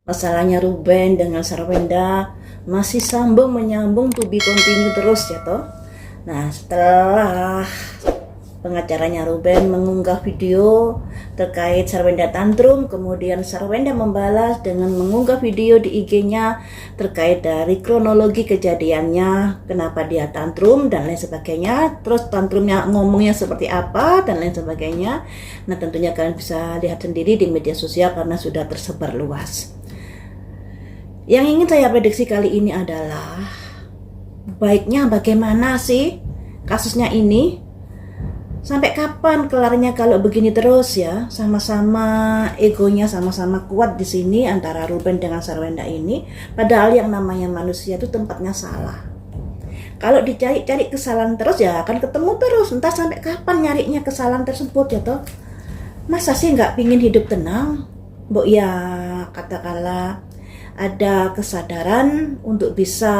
Masalahnya Ruben dengan Sarwenda masih sambung menyambung to be continue terus ya toh. Nah, setelah pengacaranya Ruben mengunggah video terkait Sarwenda tantrum, kemudian Sarwenda membalas dengan mengunggah video di IG-nya terkait dari kronologi kejadiannya, kenapa dia tantrum dan lain sebagainya, terus tantrumnya ngomongnya seperti apa dan lain sebagainya. Nah, tentunya kalian bisa lihat sendiri di media sosial karena sudah tersebar luas. Yang ingin saya prediksi kali ini adalah baiknya bagaimana sih kasusnya ini? Sampai kapan kelarnya kalau begini terus ya? Sama-sama egonya sama-sama kuat di sini antara Ruben dengan Sarwenda ini. Padahal yang namanya manusia itu tempatnya salah. Kalau dicari-cari kesalahan terus ya akan ketemu terus. Entah sampai kapan nyarinya kesalahan tersebut ya toh. Masa sih nggak pingin hidup tenang? Mbok ya katakanlah ada kesadaran untuk bisa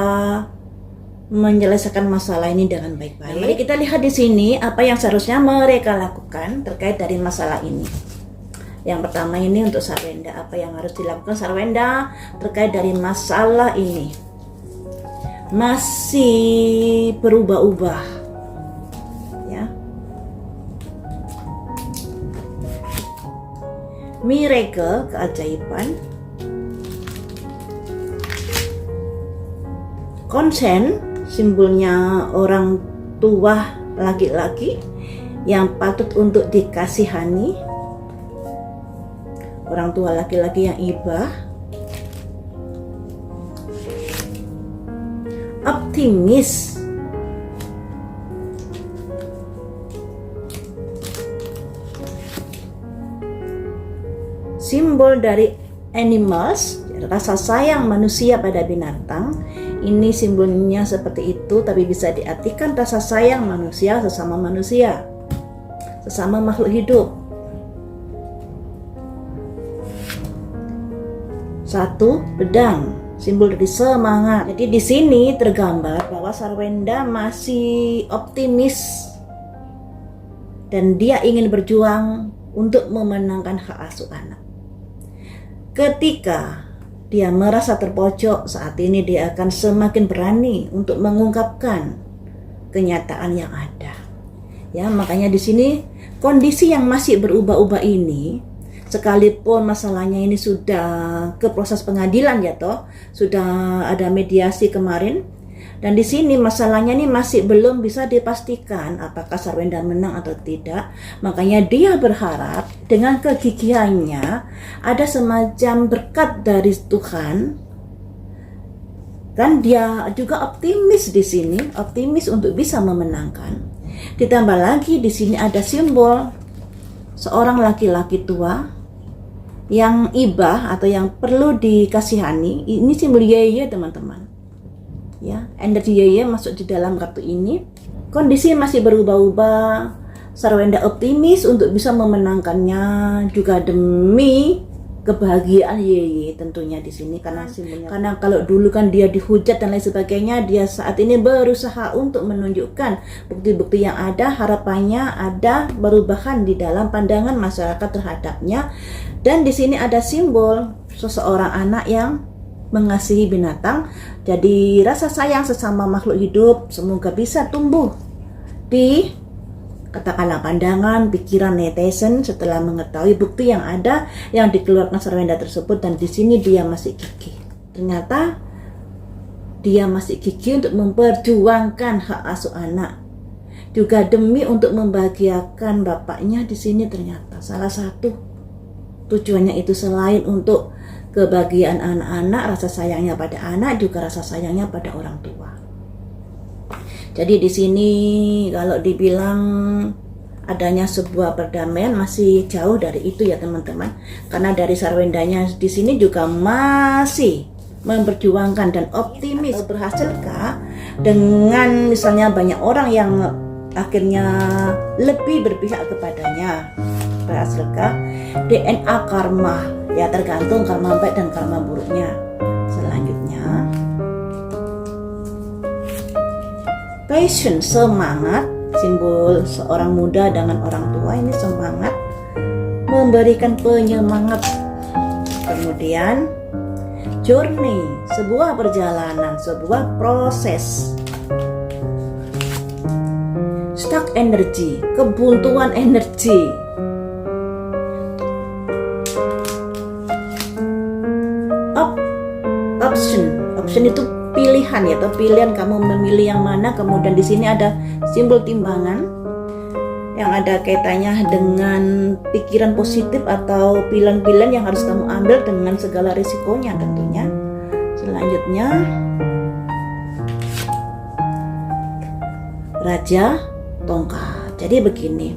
menyelesaikan masalah ini dengan baik-baik. Nah, mari kita lihat di sini apa yang seharusnya mereka lakukan terkait dari masalah ini. Yang pertama ini untuk Sarwenda, apa yang harus dilakukan Sarwenda terkait dari masalah ini? Masih berubah-ubah, ya. Miracle, keajaiban. Konsen, simbolnya orang tua laki-laki yang patut untuk dikasihani, orang tua laki-laki yang ibah. Optimis, simbol dari animals, rasa sayang manusia pada binatang. Ini simbolnya seperti itu, tapi bisa diartikan rasa sayang manusia, sesama makhluk hidup. Satu, pedang, simbol dari semangat. Jadi di sini tergambar bahwa Sarwenda masih optimis dan dia ingin berjuang untuk memenangkan hak asuh anak. Ketika dia merasa terpojok, saat ini dia akan semakin berani untuk mengungkapkan kenyataan yang ada. Ya, makanya di sini kondisi yang masih berubah-ubah ini, sekalipun masalahnya ini sudah ke proses pengadilan ya toh, sudah ada mediasi kemarin, dan di sini masalahnya ini masih belum bisa dipastikan apakah Sarwenda menang atau tidak. Makanya dia berharap dengan kegigihannya ada semacam berkat dari Tuhan. Dan dia juga optimis di sini, optimis untuk bisa memenangkan. Ditambah lagi di sini ada simbol seorang laki-laki tua yang ibah atau yang perlu dikasihani. Ini simbol Yeye teman-teman. Ya, energi Yeye masuk di dalam kartu ini. Kondisi masih berubah-ubah. Sarwenda optimis untuk bisa memenangkannya juga demi kebahagiaan Yeye tentunya di sini karena simbolnya. Karena kalau dulu kan dia dihujat dan lain sebagainya, dia saat ini berusaha untuk menunjukkan bukti-bukti yang ada, harapannya ada perubahan di dalam pandangan masyarakat terhadapnya. Dan di sini ada simbol seseorang anak yang mengasihi binatang. Jadi rasa sayang sesama makhluk hidup semoga bisa tumbuh di katakanlah pandangan, pikiran netizen setelah mengetahui bukti yang ada yang dikeluarkan Sarwenda tersebut. Dan di sini dia masih gigih. Ternyata dia masih gigih untuk memperjuangkan hak asuh anak. Juga demi untuk membahagiakan bapaknya di sini. Ternyata salah satu tujuannya itu selain untuk kebahagiaan anak-anak, rasa sayangnya pada anak, juga rasa sayangnya pada orang tua. Jadi di sini kalau dibilang adanya sebuah perdamaian masih jauh dari itu ya teman-teman. Karena dari Sarwendanya di sini juga masih memperjuangkan dan optimis. Berhasilkah dengan misalnya banyak orang yang akhirnya lebih berpihak kepadanya? Berhasilkah DNA karma? Ya tergantung karma baik dan karma buruknya. Selanjutnya passion, semangat, simbol seorang muda dengan orang tua. Ini semangat, memberikan penyemangat. Kemudian journey, sebuah perjalanan, sebuah proses. Stuck energy, kebuntuan energi. Option itu pilihan ya, atau pilihan kamu memilih yang mana. Kemudian di sini ada simbol timbangan yang ada kaitannya dengan pikiran positif atau pilihan-pilihan yang harus kamu ambil dengan segala risikonya tentunya. Selanjutnya Raja Tongkat. Jadi begini,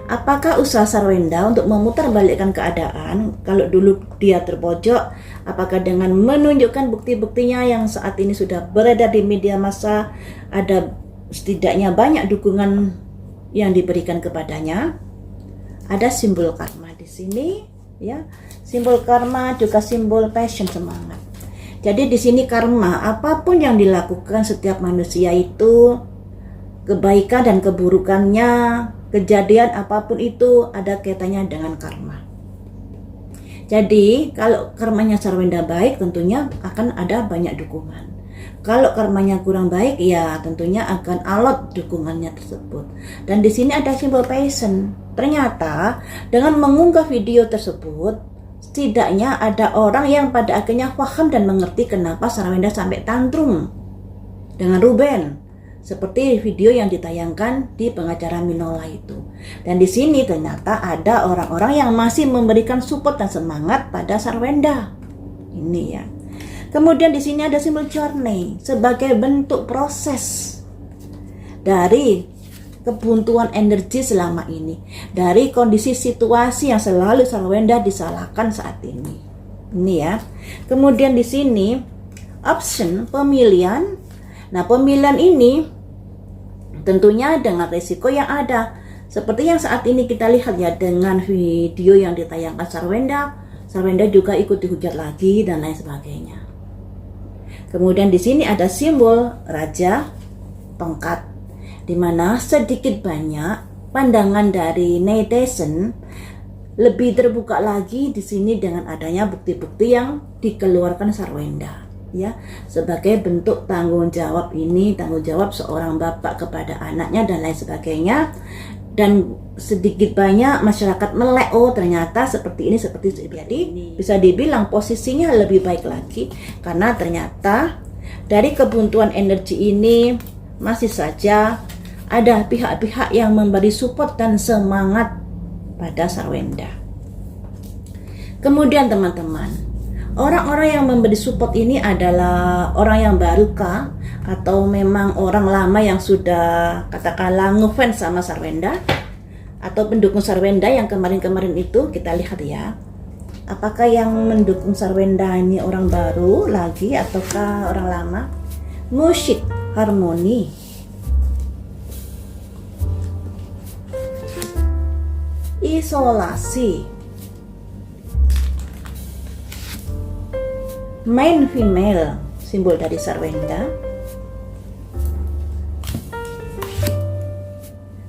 apakah usaha Sarwenda untuk memutarbalikkan keadaan kalau dulu dia terpojok, apakah dengan menunjukkan bukti-buktinya yang saat ini sudah beredar di media massa, ada setidaknya banyak dukungan yang diberikan kepadanya. Ada simbol karma di sini ya. Simbol karma juga simbol passion, semangat. Jadi di sini karma, apapun yang dilakukan setiap manusia itu, kebaikan dan keburukannya, kejadian apapun itu ada kaitannya dengan karma. Jadi kalau karmanya Sarwenda baik, tentunya akan ada banyak dukungan. Kalau karmanya kurang baik, ya tentunya akan alot dukungannya tersebut. Dan di sini ada simbol passion. Ternyata dengan mengunggah video tersebut, setidaknya ada orang yang pada akhirnya paham dan mengerti kenapa Sarwenda sampai tantrum dengan Ruben. Seperti video yang ditayangkan di pengacara Minola itu. Dan di sini ternyata ada orang-orang yang masih memberikan support dan semangat pada Sarwenda. Ini ya. Kemudian di sini ada simbol journey sebagai bentuk proses dari kebuntuan energi selama ini, dari kondisi situasi yang selalu Sarwenda disalahkan saat ini. Ini ya. Kemudian di sini option, pemilihan. Nah, pemilihan ini tentunya dengan risiko yang ada. Seperti yang saat ini kita lihat ya, dengan video yang ditayangkan Sarwenda juga ikut dihujat lagi dan lain sebagainya. Kemudian di sini ada simbol Raja Tongkat, di mana sedikit banyak pandangan dari netizen lebih terbuka lagi di sini dengan adanya bukti-bukti yang dikeluarkan Sarwenda. Ya, sebagai bentuk tanggung jawab ini, tanggung jawab seorang bapak kepada anaknya dan lain sebagainya. Dan sedikit banyak masyarakat melek, oh ternyata seperti ini. Jadi bisa dibilang posisinya lebih baik lagi, karena ternyata dari kebuntuan energi ini masih saja ada pihak-pihak yang memberi support dan semangat pada Sarwenda. Kemudian teman-teman, orang-orang yang memberi support ini adalah orang yang baru kah? Atau memang orang lama yang sudah katakanlah ngefans sama Sarwenda? Atau pendukung Sarwenda yang kemarin-kemarin itu? Kita lihat ya. Apakah yang mendukung Sarwenda ini orang baru lagi ataukah orang lama? Musik, harmoni. Isolasi. Main female, simbol dari Sarwenda.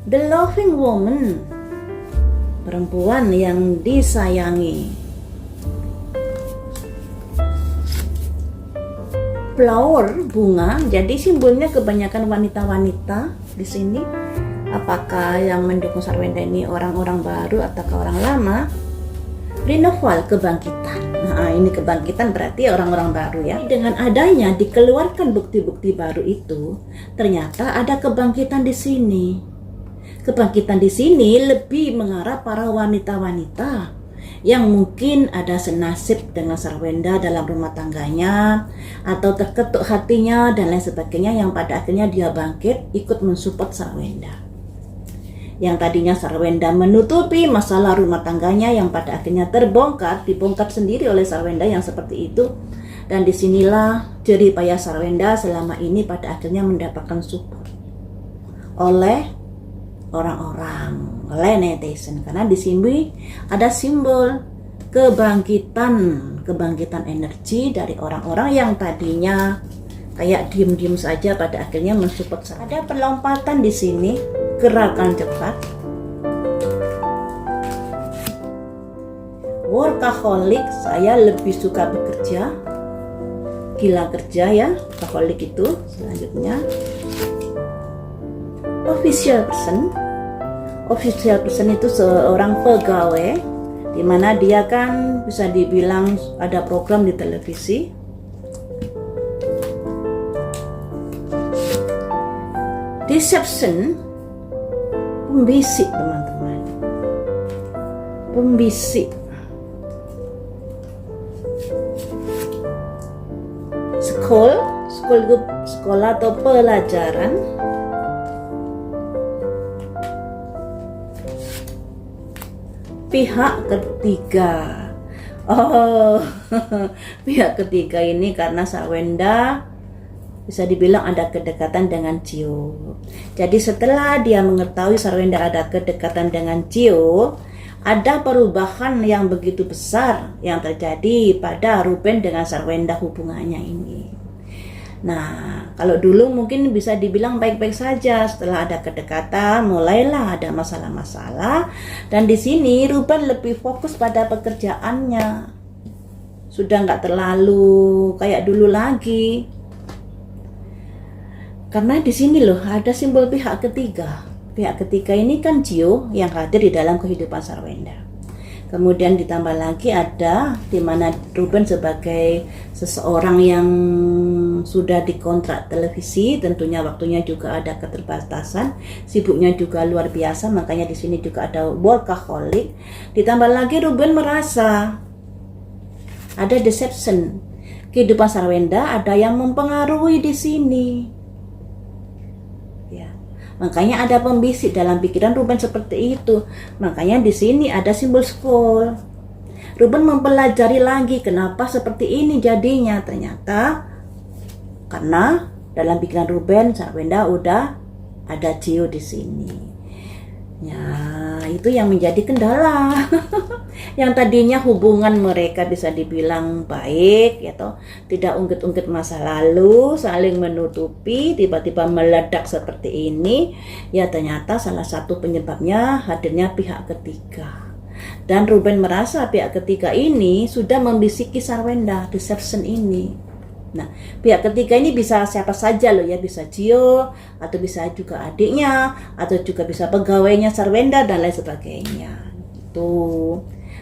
The loving woman, perempuan yang disayangi. Flower, bunga, jadi simbolnya kebanyakan wanita-wanita di sini. Apakah yang mendukung Sarwenda ini orang-orang baru ataukah orang lama? Renewal, kebangkitan. Nah, ini kebangkitan berarti orang-orang baru ya. Dengan adanya dikeluarkan bukti-bukti baru itu, ternyata ada kebangkitan di sini. Kebangkitan di sini lebih mengarah para wanita-wanita yang mungkin ada senasib dengan Sarwenda dalam rumah tangganya, atau terketuk hatinya dan lain sebagainya, yang pada akhirnya dia bangkit ikut mensupport Sarwenda. Yang tadinya Sarwenda menutupi masalah rumah tangganya yang pada akhirnya dibongkar sendiri oleh Sarwenda yang seperti itu. Dan disinilah jerih payah Sarwenda selama ini pada akhirnya mendapatkan support oleh orang-orang, oleh netizen, karena di sini ada simbol kebangkitan energi dari orang-orang yang tadinya kayak diem-diem saja pada akhirnya mensupport. Ada perlompatan di sini, gerakan cepat. Workaholic, saya lebih suka bekerja. gila kerja ya, workaholic itu. Selanjutnya official person. Official person itu seorang pegawai, di mana dia kan bisa dibilang ada program di televisi. Deception, pembisik teman-teman, pembisik. Sekolah atau pelajaran. Pihak ketiga. Oh, pihak ketiga ini karena Sarwenda bisa dibilang ada kedekatan dengan Cio. Jadi setelah dia mengetahui Sarwenda ada kedekatan dengan Cio, ada perubahan yang begitu besar yang terjadi pada Ruben dengan Sarwenda hubungannya ini. Nah, kalau dulu mungkin bisa dibilang baik-baik saja, setelah ada kedekatan mulailah ada masalah-masalah, dan di sini Ruben lebih fokus pada pekerjaannya. Sudah nggak terlalu kayak dulu lagi. Karena di sini loh ada simbol pihak ketiga. Pihak ketiga ini kan Cio yang hadir di dalam kehidupan Sarwenda. Kemudian ditambah lagi ada di mana Ruben sebagai seseorang yang sudah dikontrak televisi, tentunya waktunya juga ada keterbatasan, sibuknya juga luar biasa, makanya di sini juga ada workaholic. Ditambah lagi Ruben merasa ada deception. Kehidupan Sarwenda ada yang mempengaruhi di sini. Makanya ada pembisik dalam pikiran Ruben seperti itu. Makanya di sini ada simbol scroll. Ruben mempelajari lagi kenapa seperti ini jadinya. Ternyata karena dalam pikiran Ruben, Sarwenda udah ada Cio di sini. Ya, itu yang menjadi kendala. Yang tadinya hubungan mereka bisa dibilang baik, ya toh, tidak ungkit-ungkit masa lalu, saling menutupi, tiba-tiba meledak seperti ini. Ya ternyata salah satu penyebabnya hadirnya pihak ketiga. Dan Ruben merasa pihak ketiga ini sudah membisiki Sarwenda, deception ini. Nah, pihak ketiga ini bisa siapa saja loh ya, bisa Cio, atau bisa juga adiknya, atau juga bisa pegawainya Sarwenda dan lain sebagainya. Itu.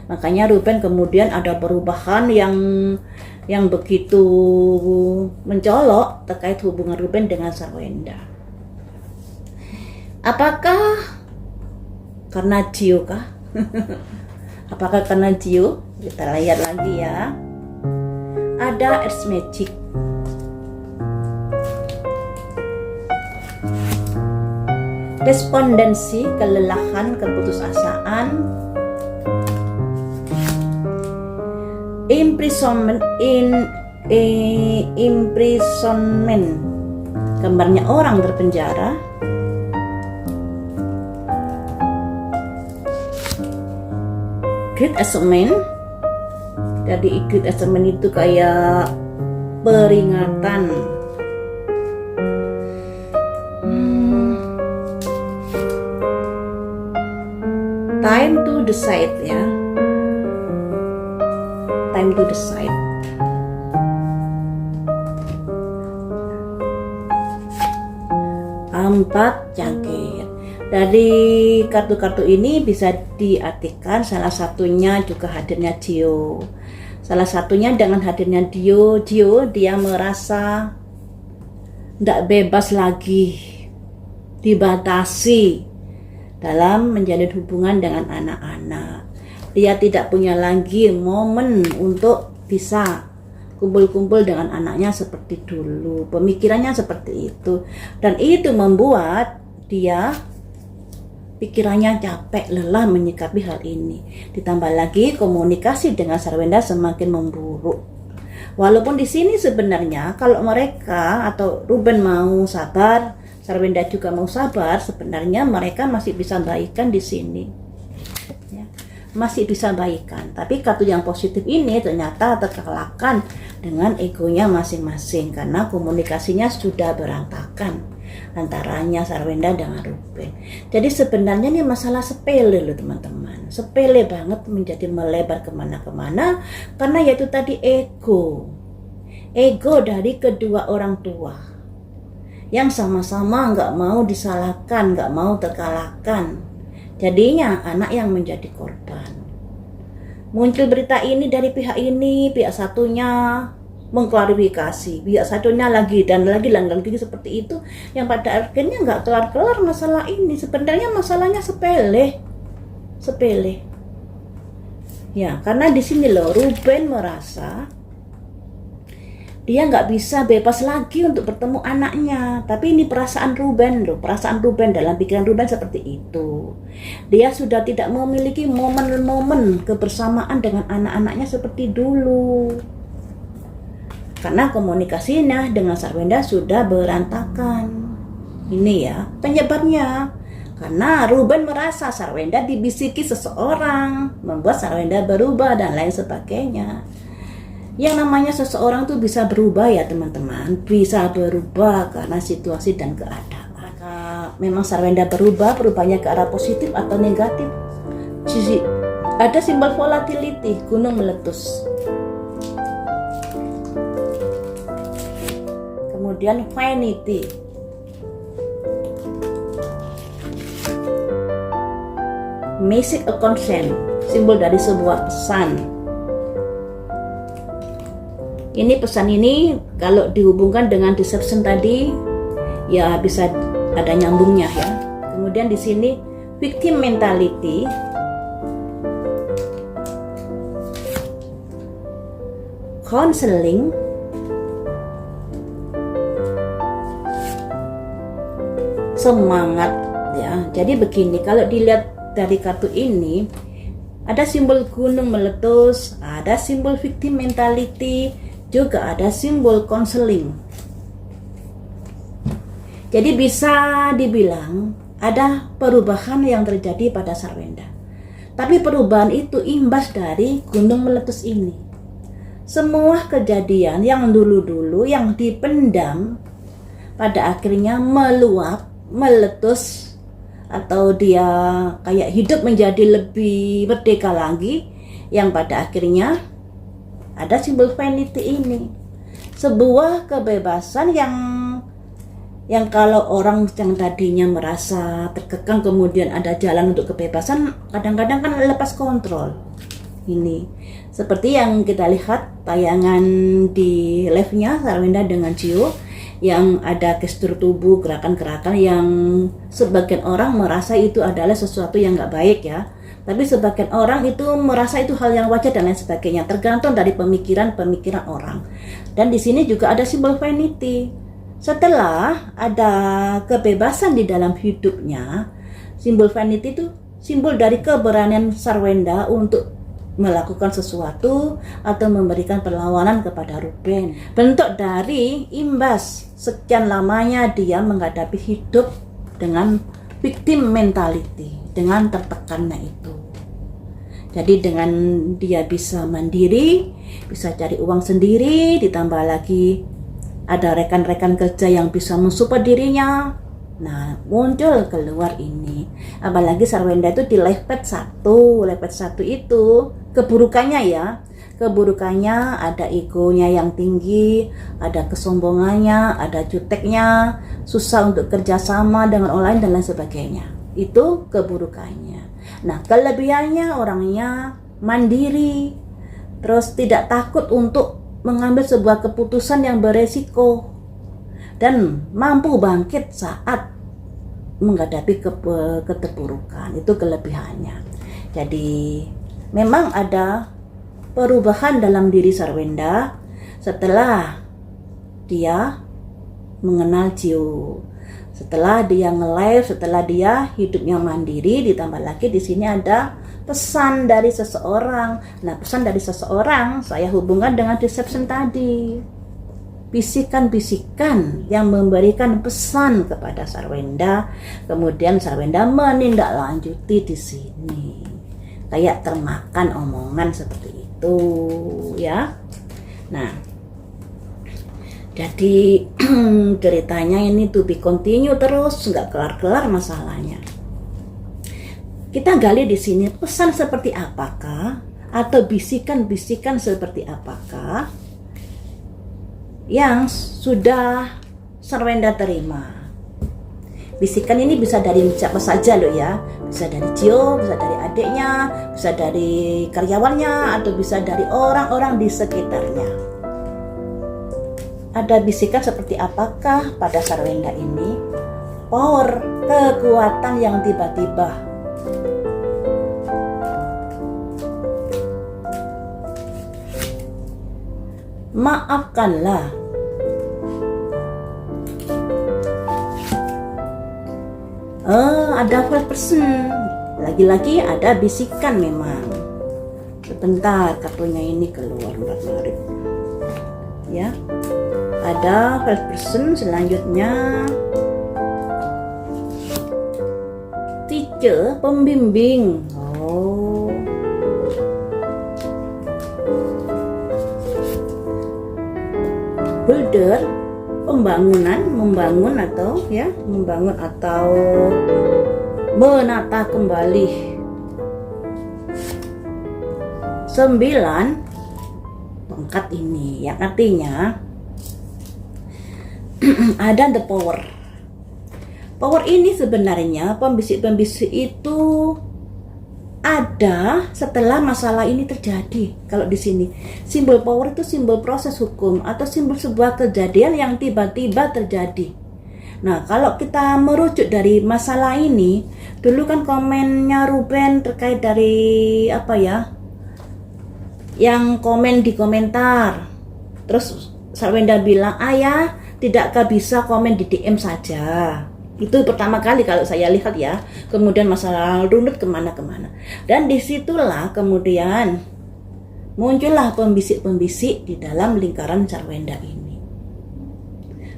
Makanya Ruben kemudian ada perubahan yang begitu mencolok terkait hubungan Ruben dengan Sarwenda. Apakah karena Cio kah? Apakah karena Cio? Kita lihat lagi ya. Ada Earth Magic. Despondensi, kelelahan, keputusasaan. Imprisonment, imprisonment, gambarnya orang terpenjara. Great Assignment, jadi Great Assignment itu kayak peringatan. Time to decide ya. Time to decide. Empat cangkir. Dari kartu-kartu ini bisa diartikan salah satunya juga hadirnya Cio. Salah satunya dengan hadirnya Cio dia merasa tidak bebas lagi, dibatasi dalam menjalin hubungan dengan anak-anak. Dia tidak punya lagi momen untuk bisa kumpul-kumpul dengan anaknya seperti dulu. Pemikirannya seperti itu. Dan itu membuat dia pikirannya capek, lelah menyikapi hal ini. Ditambah lagi komunikasi dengan Sarwenda semakin memburuk. Walaupun di sini sebenarnya kalau mereka atau Ruben mau sabar, Sarwenda juga mau sabar, sebenarnya mereka masih bisa baikan di sini. Masih bisa baikan, tapi kartu yang positif ini ternyata terkalahkan dengan egonya masing-masing karena komunikasinya sudah berantakan antaranya Sarwenda dengan Ruben. Jadi sebenarnya ini masalah sepele loh teman-teman, sepele banget menjadi melebar kemana-kemana karena yaitu tadi ego ego dari kedua orang tua yang sama-sama nggak mau disalahkan, nggak mau terkalahkan. Jadinya anak yang menjadi korban. Muncul berita ini dari pihak ini, pihak satunya mengklarifikasi, pihak satunya lagi dan lagi seperti itu, yang pada akhirnya nggak kelar-kelar masalah ini. Sebenarnya masalahnya sepele. Ya, karena di sini loh Ruben merasa dia nggak bisa bebas lagi untuk bertemu anaknya. Tapi ini perasaan Ruben loh, perasaan Ruben, dalam pikiran Ruben seperti itu. Dia sudah tidak memiliki momen-momen kebersamaan dengan anak-anaknya seperti dulu. Karena komunikasinya dengan Sarwenda sudah berantakan. Ini ya penyebabnya. Karena Ruben merasa Sarwenda dibisiki seseorang, membuat Sarwenda berubah dan lain sebagainya. Yang namanya seseorang tuh bisa berubah ya teman-teman, bisa berubah karena situasi dan keadaan. Maka memang Sarwenda berubah, perubahannya ke arah positif atau negatif. Ada simbol volatility, gunung meletus. Kemudian vanity, message a consent, simbol dari sebuah pesan. Ini pesan ini kalau dihubungkan dengan deception tadi ya bisa ada nyambungnya ya. Kemudian di sini victim mentality, counseling, semangat ya. Jadi begini, kalau dilihat dari kartu ini ada simbol gunung meletus, ada simbol victim mentality, juga ada simbol counseling. Jadi bisa dibilang ada perubahan yang terjadi pada Sarwenda. Tapi perubahan itu imbas dari gunung meletus ini. Semua kejadian yang dulu-dulu yang dipendam pada akhirnya meluap, meletus, atau dia kayak hidup menjadi lebih merdeka lagi, yang pada akhirnya ada simbol vanity ini, sebuah kebebasan yang kalau orang yang tadinya merasa terkekang kemudian ada jalan untuk kebebasan, kadang-kadang kan lepas kontrol. Ini seperti yang kita lihat tayangan di live-nya Sarwenda dengan Cio, yang ada gestur tubuh, gerakan-gerakan yang sebagian orang merasa itu adalah sesuatu yang nggak baik ya. Tapi sebagian orang itu merasa itu hal yang wajar dan lain sebagainya, tergantung dari pemikiran orang. Dan di sini juga ada simbol vanity. Setelah ada kebebasan di dalam hidupnya, simbol vanity itu simbol dari keberanian Sarwenda untuk melakukan sesuatu atau memberikan perlawanan kepada Ruben. Bentuk dari imbas sekian lamanya dia menghadapi hidup dengan victim mentality, dengan tertekannya itu. Jadi dengan dia bisa mandiri, bisa cari uang sendiri, ditambah lagi ada rekan-rekan kerja yang bisa mensupport dirinya. Nah, muncul keluar ini. Apalagi Sarwenda itu di live pad 1 itu keburukannya ya. Keburukannya ada egonya yang tinggi, ada kesombongannya, ada juteknya, susah untuk kerjasama dengan orang lain dan lain sebagainya. Itu keburukannya. Nah, kelebihannya orangnya mandiri, terus tidak takut untuk mengambil sebuah keputusan yang beresiko, dan mampu bangkit saat menghadapi keterpurukan. Itu kelebihannya. Jadi memang ada perubahan dalam diri Sarwenda setelah dia mengenal Cio, setelah dia nge-live, setelah dia hidupnya mandiri. Ditambah lagi di sini ada pesan dari seseorang. Nah, pesan dari seseorang saya hubungkan dengan deception tadi. Bisikan-bisikan yang memberikan pesan kepada Sarwenda, kemudian Sarwenda menindaklanjuti di sini. Kayak termakan omongan seperti itu ya. Nah, jadi ceritanya ini to be continue terus, nggak kelar-kelar masalahnya. Kita gali di sini pesan seperti apakah, atau bisikan-bisikan seperti apakah yang sudah Sarwenda terima. Bisikan ini bisa dari siapa saja loh ya, bisa dari Cio, bisa dari adiknya, bisa dari karyawannya, atau bisa dari orang-orang di sekitarnya. Ada bisikan seperti apakah pada Sarwenda ini? Power, kekuatan yang tiba-tiba. Maafkanlah. Ada first person. Lagi-lagi ada bisikan memang. Sebentar, kartunya ini keluar menarik. Ya. Ada first person, selanjutnya teacher, pembimbing. Builder, membangun atau menata kembali. 9 tongkat ini yang artinya ada the power. Power ini sebenarnya pembisik-pembisik itu ada setelah masalah ini terjadi. Kalau di sini simbol power itu simbol proses hukum atau simbol sebuah kejadian yang tiba-tiba terjadi. Nah, kalau kita merujuk dari masalah ini, dulu kan komennya Ruben terkait dari yang komen di komentar. Terus Sarwenda bilang, "Ayah, tidakkah bisa komen di DM saja?" Itu pertama kali kalau saya lihat ya. Kemudian masalah runut kemana-kemana. Dan disitulah kemudian muncullah pembisik-pembisik di dalam lingkaran Sarwenda ini.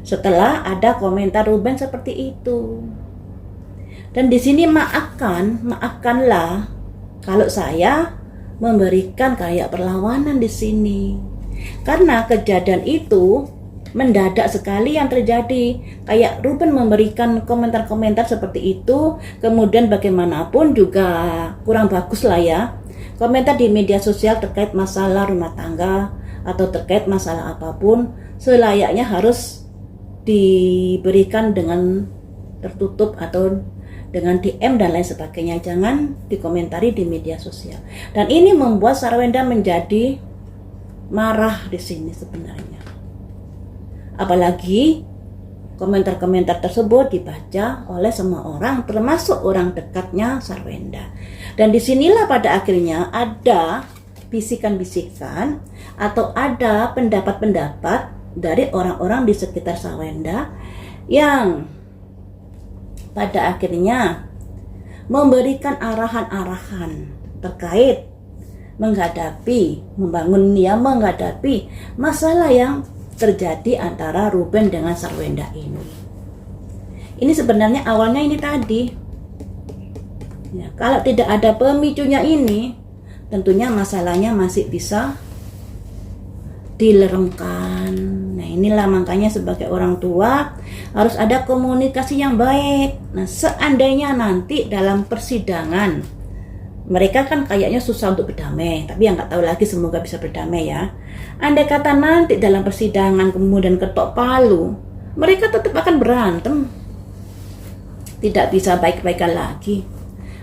Setelah ada komentar Ruben seperti itu. Dan di sini maafkanlah kalau saya memberikan kayak perlawanan di sini. Karena kejadian itu mendadak sekali yang terjadi. Kayak Ruben memberikan komentar-komentar seperti itu, kemudian bagaimanapun juga kurang bagus lah ya. Komentar di media sosial terkait masalah rumah tangga atau terkait masalah apapun selayaknya harus diberikan dengan tertutup atau dengan DM dan lain sebagainya. Jangan dikomentari di media sosial. Dan ini membuat Sarwenda menjadi marah di sini sebenarnya. Apalagi komentar-komentar tersebut dibaca oleh semua orang, termasuk orang dekatnya Sarwenda. Dan disinilah pada akhirnya ada bisikan-bisikan atau ada pendapat-pendapat dari orang-orang di sekitar Sarwenda yang pada akhirnya memberikan arahan-arahan terkait menghadapi masalah yang terjadi antara Ruben dengan Sarwenda ini. Ini sebenarnya awalnya ini tadi. Ya, kalau tidak ada pemicunya ini, tentunya masalahnya masih bisa dilerengkan. Nah, inilah makanya sebagai orang tua harus ada komunikasi yang baik. Nah, seandainya nanti dalam persidangan mereka kan kayaknya susah untuk berdamai, tapi yang nggak tahu lagi, semoga bisa berdamai ya. Andai kata nanti dalam persidangan kemudian ketok palu, mereka tetap akan berantem, tidak bisa baik-baikan lagi.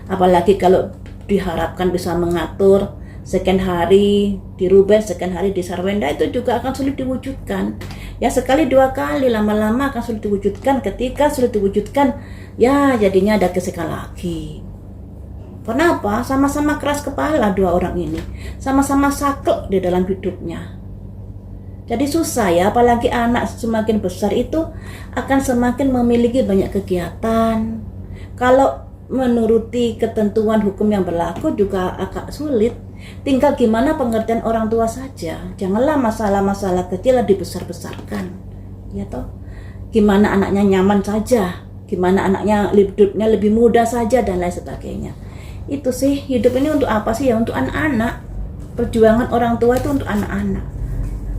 Apalagi kalau diharapkan bisa mengatur sekian hari di Ruben, sekian hari di Sarwenda, itu juga akan sulit diwujudkan. Ya sekali dua kali, lama-lama akan sulit diwujudkan. Ketika sulit diwujudkan, ya jadinya ada gesekan lagi. Kenapa? Sama-sama keras kepala dua orang ini, sama-sama saklek di dalam hidupnya. Jadi susah ya, apalagi anak semakin besar itu akan semakin memiliki banyak kegiatan. Kalau menuruti ketentuan hukum yang berlaku juga agak sulit. Tinggal gimana pengertian orang tua saja. Janganlah masalah-masalah kecil dibesar-besarkan. Ya toh? Gimana anaknya nyaman saja, gimana anaknya hidupnya lebih mudah saja dan lain sebagainya. Itu sih, hidup ini untuk apa sih? Ya untuk anak-anak. Perjuangan orang tua itu untuk anak-anak.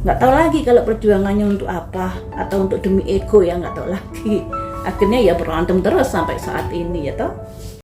Nggak tahu lagi kalau perjuangannya untuk apa, atau untuk demi ego, ya nggak tahu lagi. Akhirnya ya berantem terus sampai saat ini ya toh.